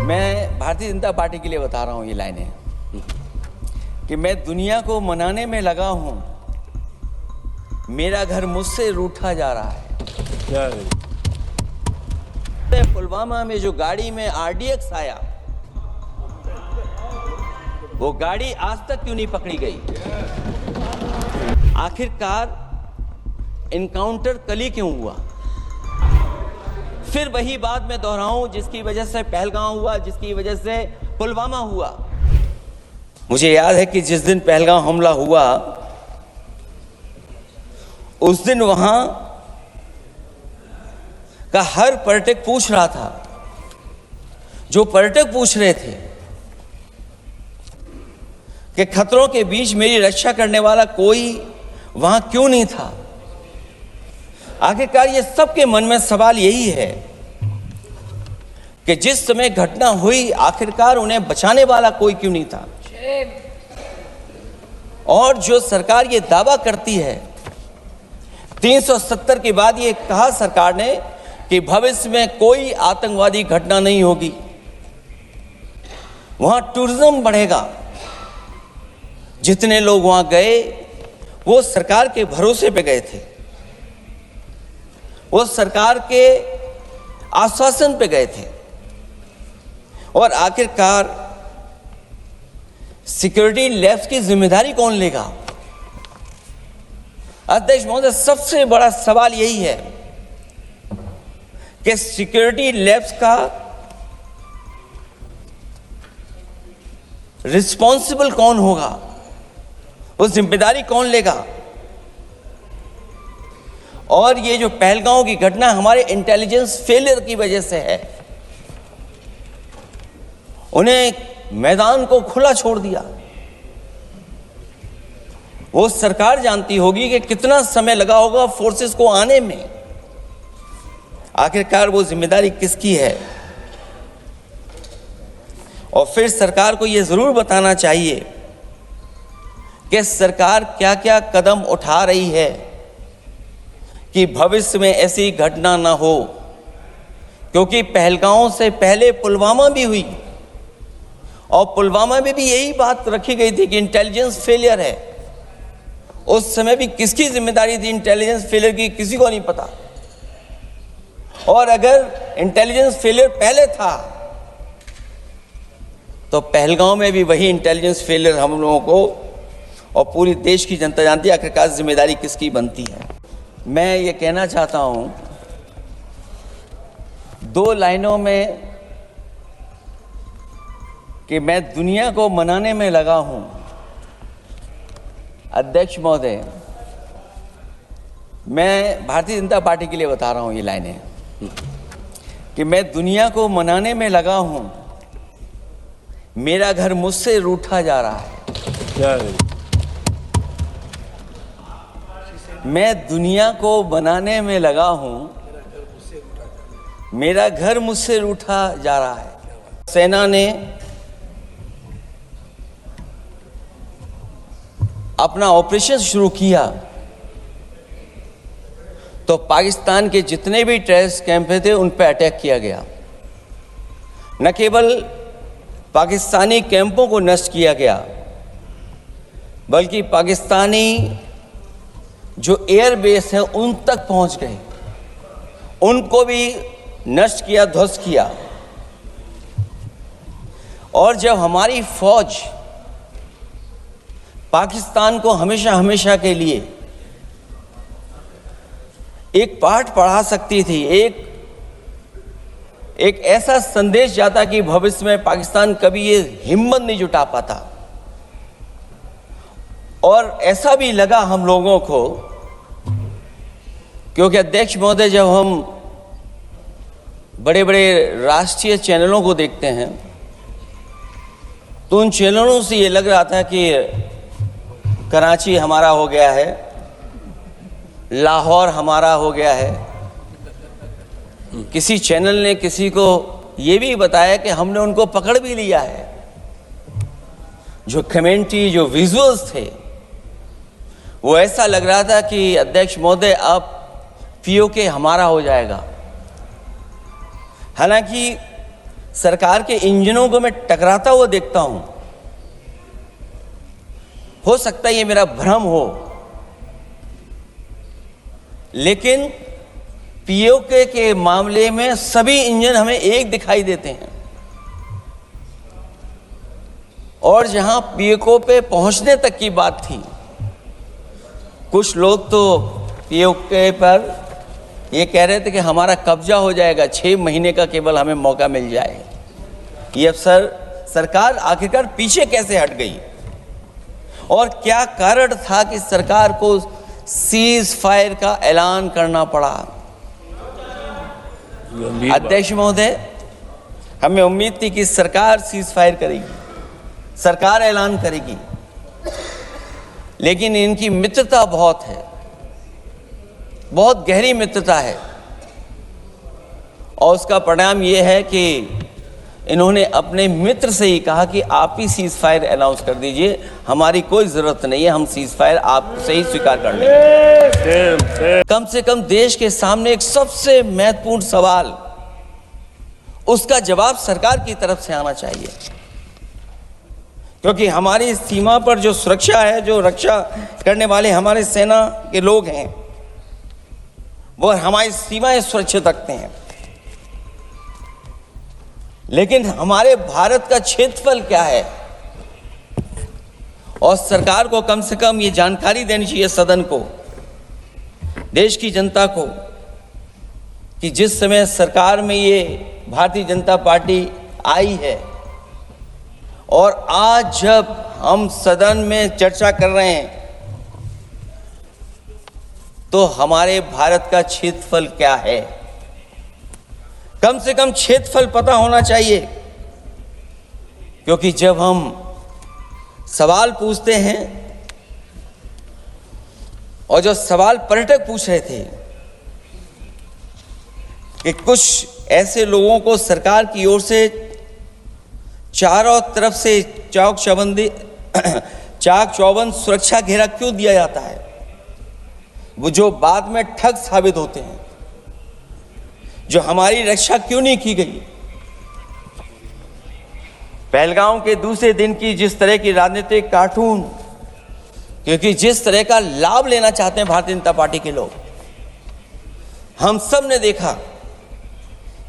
मैं भारतीय जनता पार्टी के लिए बता रहा हूँ ये लाइनें कि मैं दुनिया को मनाने में लगा हूँ, मेरा घर मुझसे रूठा जा रहा है। पुलवामा में जो गाड़ी में RDX आया, वो गाड़ी आज तक क्यों नहीं पकड़ी गई? आखिरकार इनकाउंटर कल ही क्यों हुआ? फिर वही बात मैं दोहराऊं जिसकी वजह से पहलगांव हुआ, जिसकी वजह से पुलवामा हुआ। मुझे याद है कि जिस दिन पहलगांव हमला हुआ उस दिन वहां का हर पर्यटक पूछ रहा था, जो पर्यटक पूछ रहे थे कि खतरों के बीच मेरी रक्षा करने वाला कोई वहां क्यों नहीं था। आखिरकार ये सबके मन में सवाल यही है कि जिस समय घटना हुई आखिरकार उन्हें बचाने वाला कोई क्यों नहीं था। और जो सरकार ये दावा करती है, 370 के बाद ये कहा सरकार ने कि भविष्य में कोई आतंकवादी घटना नहीं होगी, वहां टूरिज्म बढ़ेगा। जितने लोग वहां गए वो सरकार के भरोसे पे गए थे, वो सरकार के आश्वासन पे गए थे। और आखिरकार सिक्योरिटी लैब्स की जिम्मेदारी कौन लेगा? अध्यक्ष महोदय, सबसे बड़ा सवाल यही है कि सिक्योरिटी लैब्स का रिस्पॉन्सिबल कौन होगा, वो जिम्मेदारी कौन लेगा? और ये जो पहलगांव की घटना हमारे इंटेलिजेंस फेलियर की वजह से है, उन्हें मैदान को खुला छोड़ दिया। वो सरकार जानती होगी कि कितना समय लगा होगा फोर्सेस को आने में। आखिरकार वो जिम्मेदारी किसकी है? और फिर सरकार को ये जरूर बताना चाहिए कि सरकार क्या क्या कदम उठा रही है कि भविष्य में ऐसी घटना ना हो, क्योंकि पहलगांव से पहले पुलवामा भी हुई और पुलवामा में भी यही बात रखी गई थी कि इंटेलिजेंस फेलियर है। उस समय भी किसकी जिम्मेदारी थी इंटेलिजेंस फेलियर की? किसी को नहीं पता। और अगर इंटेलिजेंस फेलियर पहले था तो पहलगांव में भी वही इंटेलिजेंस फेलियर हम लोगों को और पूरी देश की जनता जानती है आखिरकार जिम्मेदारी किसकी बनती है। मैं ये कहना चाहता हूं 2 लाइनों में कि मैं दुनिया को मनाने में लगा हूं। अध्यक्ष महोदय, मैं भारतीय जनता पार्टी के लिए बता रहा हूं ये लाइनें कि मैं दुनिया को मनाने में लगा हूं, मेरा घर मुझसे रूठा जा रहा है। मैं दुनिया को बनाने में लगा हूं, मेरा घर मुझसे रूठा जा रहा है। सेना ने अपना ऑपरेशन शुरू किया तो पाकिस्तान के जितने भी टेररिस्ट कैंप थे उन पर अटैक किया गया। न केवल पाकिस्तानी कैंपों को नष्ट किया गया, बल्कि पाकिस्तानी जो एयर बेस है उन तक पहुंच गए, उनको भी नष्ट किया, ध्वस्त किया। और जब हमारी फौज पाकिस्तान को हमेशा हमेशा के लिए एक पाठ पढ़ा सकती थी, एक ऐसा संदेश जाता कि भविष्य में पाकिस्तान कभी ये हिम्मत नहीं जुटा पाता। और ऐसा भी लगा हम लोगों को, क्योंकि अध्यक्ष महोदय, जब हम बड़े बड़े राष्ट्रीय चैनलों को देखते हैं तो उन चैनलों से ये लग रहा था कि कराची हमारा हो गया है, लाहौर हमारा हो गया है। किसी चैनल ने किसी को ये भी बताया कि हमने उनको पकड़ भी लिया है। जो कमेंट्री, जो विजुअल्स थे, वो ऐसा लग रहा था कि अध्यक्ष महोदय अब पीओके हमारा हो जाएगा। हालांकि सरकार के इंजनों को मैं टकराता हुआ देखता हूं। हो सकता है ये मेरा भ्रम हो, लेकिन पीओके के मामले में सभी इंजन हमें एक दिखाई देते हैं, और जहां पीओके पे पहुंचने तक की बात थी, कुछ लोग तो पीओके पर ये कह रहे थे कि हमारा कब्जा हो जाएगा, 6 महीने का केवल हमें मौका मिल जाए। ये अफसर सरकार आखिरकार पीछे कैसे हट गई, और क्या कारण था कि सरकार को सीज फायर का ऐलान करना पड़ा? अध्यक्ष महोदय, हमें उम्मीद थी कि सरकार सीज फायर करेगी, सरकार ऐलान करेगी, लेकिन इनकी मित्रता बहुत है, बहुत गहरी मित्रता है, और उसका परिणाम यह है कि इन्होंने अपने मित्र से ही कहा कि आप ही सीज फायर अनाउंस कर दीजिए, हमारी कोई जरूरत नहीं है, हम सीज फायर आपसे ही स्वीकार कर लेंगे। कम से कम देश के सामने एक सबसे महत्वपूर्ण सवाल, उसका जवाब सरकार की तरफ से आना चाहिए, क्योंकि हमारी सीमा पर जो सुरक्षा है, जो रक्षा करने वाले हमारे सेना के लोग हैं, वो हमारी सीमाएं सुरक्षित रखते हैं, लेकिन हमारे भारत का क्षेत्रफल क्या है? और सरकार को कम से कम ये जानकारी देनी चाहिए सदन को, देश की जनता को, कि जिस समय सरकार में ये भारतीय जनता पार्टी आई है, और आज जब हम सदन में चर्चा कर रहे हैं, तो हमारे भारत का क्षेत्रफल क्या है? कम से कम क्षेत्रफल पता होना चाहिए, क्योंकि जब हम सवाल पूछते हैं, और जो सवाल पर्यटक पूछ रहे थे कि कुछ ऐसे लोगों को सरकार की ओर से चारों तरफ से चाक चौबंद सुरक्षा घेरा क्यों दिया जाता है, वो जो बाद में ठग साबित होते हैं, जो हमारी रक्षा क्यों नहीं की गई? पहलगाम के दूसरे दिन की जिस तरह की राजनीतिक कार्टून, क्योंकि जिस तरह का लाभ लेना चाहते हैं भारतीय जनता पार्टी के लोग, हम सब ने देखा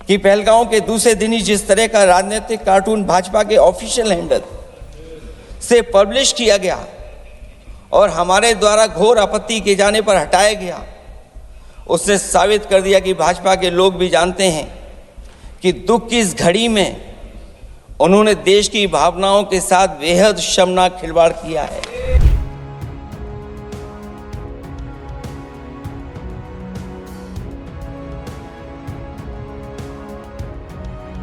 कि पहलगाम के दूसरे दिन ही जिस तरह का राजनीतिक कार्टून भाजपा के ऑफिशियल हैंडल से पब्लिश किया गया और हमारे द्वारा घोर आपत्ति किए जाने पर हटाया गया, उसने साबित कर दिया कि भाजपा के लोग भी जानते हैं कि दुख की इस घड़ी में उन्होंने देश की भावनाओं के साथ बेहद शर्मनाक खिलवाड़ किया है।